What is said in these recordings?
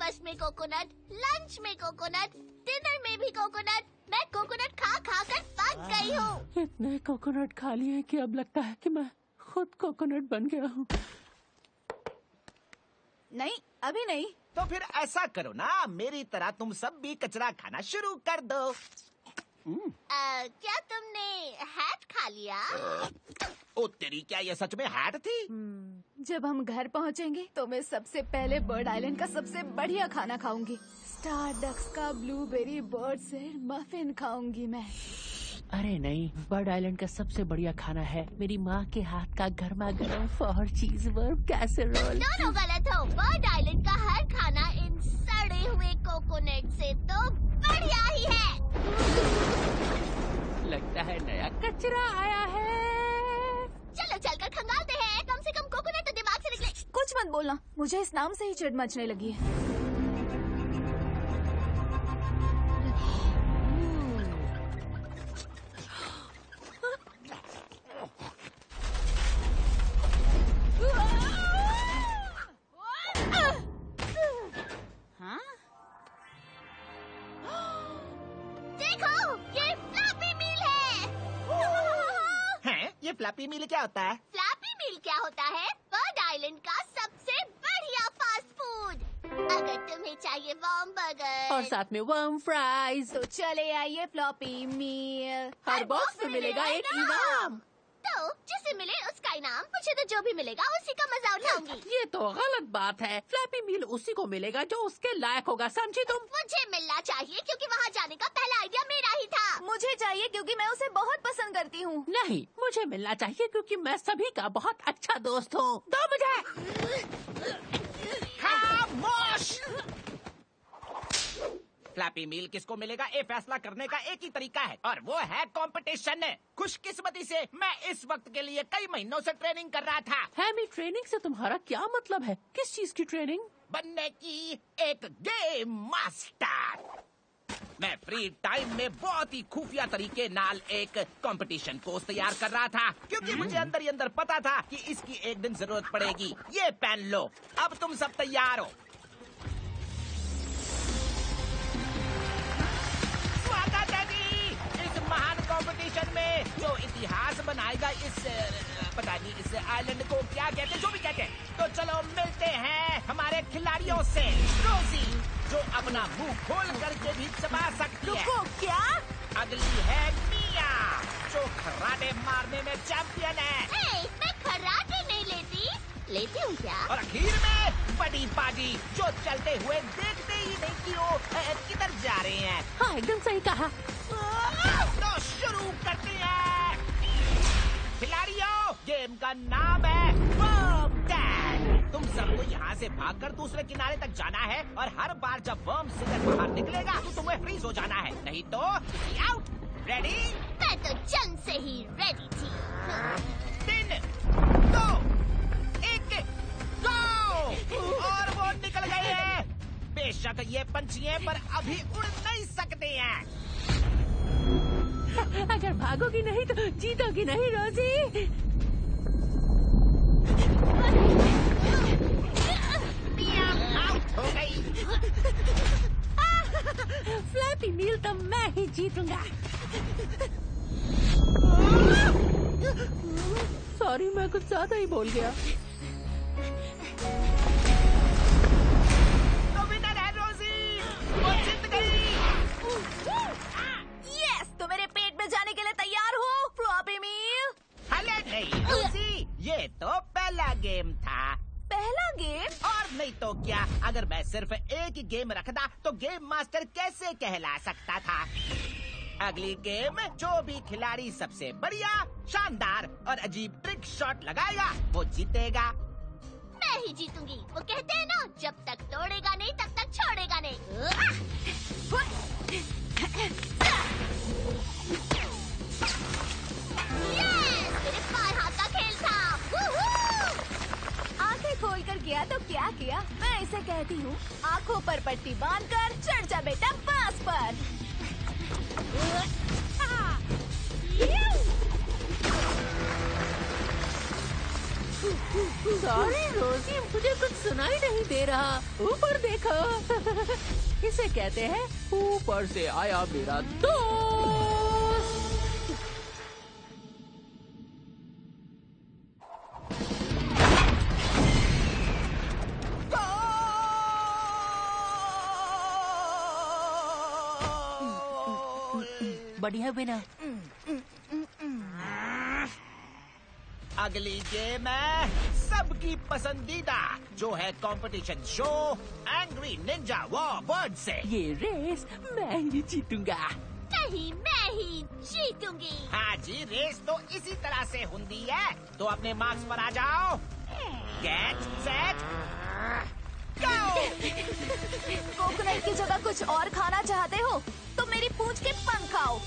Breakfast में coconut, lunch में coconut, dinner में भी कोकोनट। मैं कोकोनट खा खा कर पक गई हूँ। इतने कोकोनट खा लिए कि अब लगता है कि मैं खुद कोकोनट बन गया हूँ। नहीं, अभी नहीं। तो फिर ऐसा करो ना, मेरी तरह तुम सब भी कचरा खाना शुरू कर दो। क्या तुमने हैट खा लिया? ओ तेरी, क्या ये सच में हैट थी? जब हम घर पहुंचेंगे तो मैं सबसे पहले बर्ड आइलैंड का सबसे बढ़िया खाना खाऊंगी। स्टार डक्स का ब्लूबेरी बर्ड से मफिन खाऊंगी मैं। अरे नहीं, बर्ड आइलैंड का सबसे बढ़िया खाना है मेरी माँ के हाथ का गर्मा गर्म फॉर चीज कैसेरोल। दोनों गलत हो। बर्ड आइलैंड का हर खाना इन सड़े हुए कोकोनट से तो बढ़िया ही है। लगता है नया कचरा आया है। चलो चलकर खंगालते हैं, कम से कम कोकोनट तो दिमाग से निकले। कुछ मत बोलना, मुझे इस नाम से ही चिढ़ मचने लगी है। ये फ्लैपी मील क्या होता है? फ्लैपी मील क्या होता है? बर्ड आइलैंड का सबसे बढ़िया फास्ट फूड। अगर तुम्हें चाहिए वर्म बर्गर और साथ में वर्म फ्राइज, तो चले आइए फ्लॉपी मील। हर बॉक्स में मिलेगा एक इनाम। तो जिसे मिले उसका इनाम। मुझे तो जो भी मिलेगा उसी का मजा उठाऊंगी। ये तो गलत बात है। फ्लैपी मील उसी को मिलेगा जो उसके लायक होगा, समझी तुम? मुझे मिलना चाहिए क्योंकि वहाँ जाने का पहला आइडिया मेरा ही था। मुझे चाहिए क्योंकि मैं उसे बहुत पसंद करती हूँ। नहीं, मुझे मिलना चाहिए क्योंकि मैं सभी का बहुत अच्छा दोस्त हूँ। दो मुझे। खामोश! फ्लैपी मील किसको मिलेगा, ये फैसला करने का एक ही तरीका है और वो है कंपटीशन। खुशकिस्मती से मैं इस वक्त के लिए कई महीनों से ट्रेनिंग कर रहा था। हैमी, ट्रेनिंग से तुम्हारा क्या मतलब है? किस चीज की ट्रेनिंग? बनने की एक गेम मास्टर। मैं फ्री टाइम में बहुत ही खुफिया तरीके नाल एक कंपटीशन कोर्स तैयार कर रहा था क्योंकि मुझे अंदर ही अंदर पता था कि इसकी एक दिन जरूरत पड़ेगी। ये पहन लो, अब तुम सब तैयार हो। स्वागत है जी इस महान कंपटीशन में जो इतिहास बनाएगा इस पता नहीं इस आइलैंड को क्या कहते हैं, जो भी कहते हैं। तो चलो मिलते हैं हमारे खिलाड़ियों से। रोजी जो अपना मुंह खोल करके भी चबा सकती है। रुको, क्या? अगली है मिया जो खर्राटे मारने में चैंपियन है। मैं खर्राटे नहीं लेती हूँ क्या? और आखिर में बड़ी पाजी जो चलते हुए देखते ही नहीं कि वो किधर जा रहे हैं। हाँ, एकदम सही कहा। तो शुरू करते हैं। खिलाड़ियों, गेम का नाम है वर्म टैग। तुम सबको यहाँ से भागकर दूसरे किनारे तक जाना है और हर बार जब वर्म सिगर बाहर निकलेगा तो तुम्हें फ्रीज हो जाना है, नहीं तो आउट। रेडी? मैं तो जन्म से ही रेडी थी। 3, 2, 1, गो! और वो निकल गए हैं। बेशक ये पंछी हैं पर अभी उड़ नहीं सकते हैं। अगर भागोगी नहीं तो जीतोगी नहीं, रोजी। मिया आउट हो गई। फ्लैपी मील तो मैं ही जीतूंगा। सॉरी, मैं कुछ ज्यादा ही बोल गया। तो विनर है रोजी, वो जीत गई। यस, तो मेरे पेट में जाने के लिए तैयार हो फ्लॉपी मील? हले नहीं रोजी, ये तो पहला गेम था। पहला गेम? और नहीं तो क्या, अगर मैं सिर्फ एक ही गेम रखता तो गेम मास्टर कैसे कहला सकता था। अगली गेम जो भी खिलाड़ी सबसे बढ़िया, शानदार और अजीब ट्रिक शॉट लगाएगा वो जीतेगा। मैं ही जीतूंगी। वो कहते हैं ना, जब तक तोड़ेगा नहीं तब तक छोड़ेगा नहीं। मेरे पार हाथ का खेल था। आंखें खोलकर किया तो क्या किया? मैं इसे कहती हूँ आंखों पर पट्टी बांधकर चढ़ जा बेटा बांस पर। सॉरी रोजी, मुझे कुछ सुनाई नहीं दे रहा। ऊपर देखो। इसे कहते हैं ऊपर से आया मेरा दोस्त। बढ़िया बिना। अगली गेम है सबकी पसंदीदा, जो है कंपटीशन शो एंग्री निंजा वॉरबर्ड से। ये रेस मैं ही जीतूंगा। नहीं, मैं ही जीतूंगी। हाँ जी, रेस तो इसी तरह से होती है। तो अपने मार्क्स पर आ जाओ। Get set go. कोकोनट की जगह कुछ और खाना चाहते हो तो मेरी पूंछ के पंख खाओ।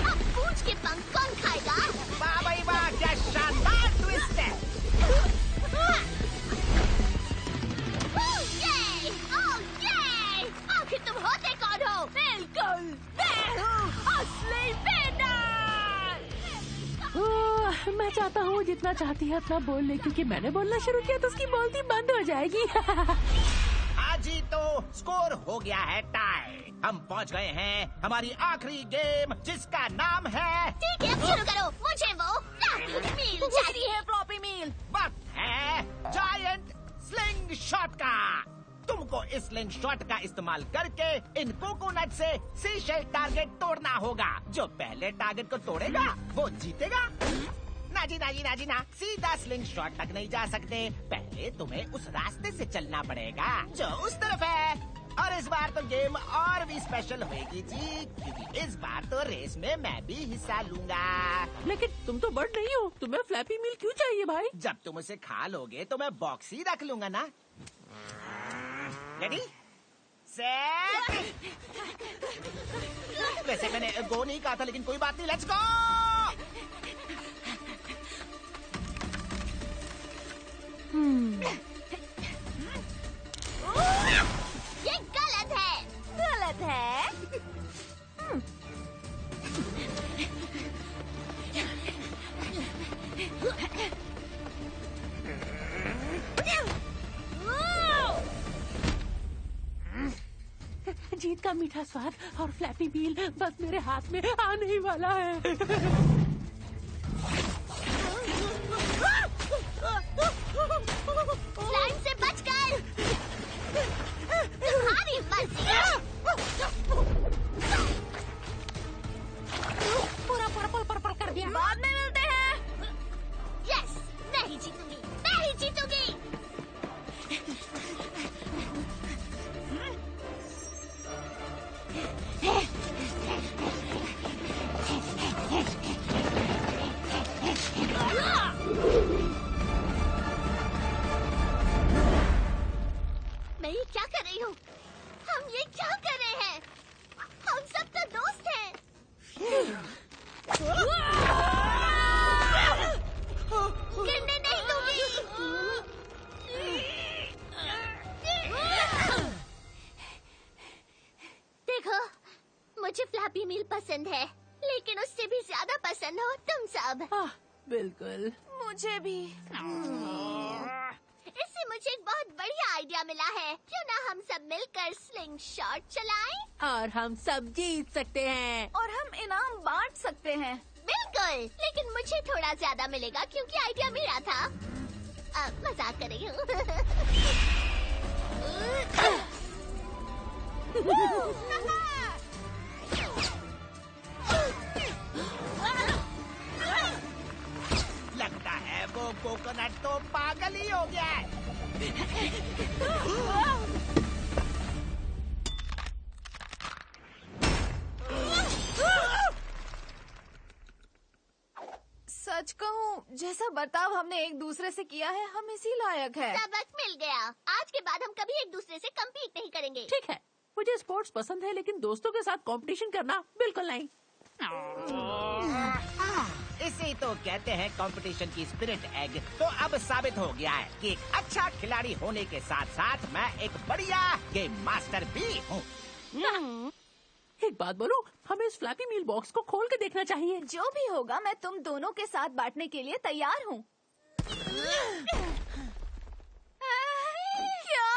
अब पूंछ के पंख कौन खाएगा? वाह भाई वाह, क्या शानदार ट्विस्ट है। ये! ओह, ये! आखिर तुम होते कौन हो? बिल्कुल, मैं हूँ असली विनर। मैं चाहता हूँ जितना चाहती है उतना बोल ले, क्योंकि मैंने बोलना शुरू किया तो उसकी बोलती बंद हो जाएगी। आज ही तो स्कोर हो गया है टाई। हम पहुंच गए हैं हमारी आखिरी गेम, जिसका नाम है। ठीक है, अब शुरू करो। मुझे वो फ्लॉपी मील चाहिए। फ्लॉपी मील। वक्त है जायंट स्लिंग शॉट का। तुमको इस स्लिंग शॉट का इस्तेमाल करके इन कोकोनट से सीशेल टारगेट तोड़ना होगा। जो पहले टारगेट को तोड़ेगा वो जीतेगा। ना जी ना जी ना जी ना, सीधा स्लिंग शॉट तक नहीं जा सकते। पहले तुम्हें उस रास्ते से चलना पड़ेगा जो उस तरफ है। और इस बार तो गेम और भी स्पेशल होगी जी, क्योंकि इस बार तो रेस में मैं भी हिस्सा लूंगा। लेकिन तुम तो बर्ड नहीं हो, तुम्हें फ्लैपी मील क्यों चाहिए भाई? जब तुम उसे खा लोगे तो मैं बॉक्स ही रख लूंगा ना। Ready set. वैसे मैंने गो नहीं कहा था, लेकिन कोई बात नहीं, लेट्स गो। ये गलत है। गलत है। जीत का मीठा स्वाद और फ्लैपी मील बस मेरे हाथ में आने ही वाला है। स्लाइम से बचकर। तुम्हारी मर्जी। पूरा पर्पल कर दिया। बाद में मिलते हैं। यस, मैं ही जीतूंगी। मैं ही जीतूंगी। मैं ये क्या कर रही हूँ? हम ये क्या कर रहे हैं? हम सब तो दोस्त हैं। गिरने नहीं दूंगी। देखो, मुझे फ्लैपी मील पसंद है, लेकिन उससे भी ज्यादा पसंद हो तुम सब। बिल्कुल। मुझे भी। इससे मुझे एक बहुत बढ़िया आइडिया मिला है। क्यों ना हम सब मिलकर स्लिंग शॉट चलाएं? और हम सब जीत सकते हैं। और हम इनाम बांट सकते हैं। बिल्कुल, लेकिन मुझे थोड़ा ज्यादा मिलेगा क्योंकि आइडिया मेरा था। मजाक कर रही हूँ। लगता है वो कोकोनट तो पागल ही हो गया है। सच कहूँ, जैसा बर्ताव हमने एक दूसरे से किया है, हम इसी लायक है। सबक मिल गया। आज के बाद हम कभी एक दूसरे से कम्पीट नहीं करेंगे। ठीक है, मुझे स्पोर्ट्स पसंद है, लेकिन दोस्तों के साथ कंपटीशन करना बिल्कुल नहीं। इसी तो कहते हैं कंपटीशन की स्पिरिट एग। तो अब साबित हो गया है कि एक अच्छा खिलाड़ी होने के साथ साथ मैं एक बढ़िया गेम मास्टर भी हूँ। एक बात बोलूं, हमें इस फ्लैपी मील बॉक्स को खोल के देखना चाहिए। जो भी होगा मैं तुम दोनों के साथ बांटने के लिए तैयार हूँ। क्या?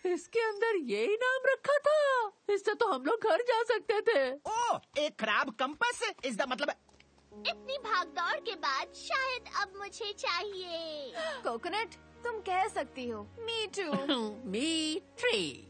इसके अंदर ये इनाम रखा था। इससे तो हम लोग घर जा सकते थे। ओह, एक खराब कंपास। इस मतलब इतनी भागदौड़ के बाद शायद अब मुझे चाहिए। कोकोनट, तुम कह सकती हो। Me too. Me tree.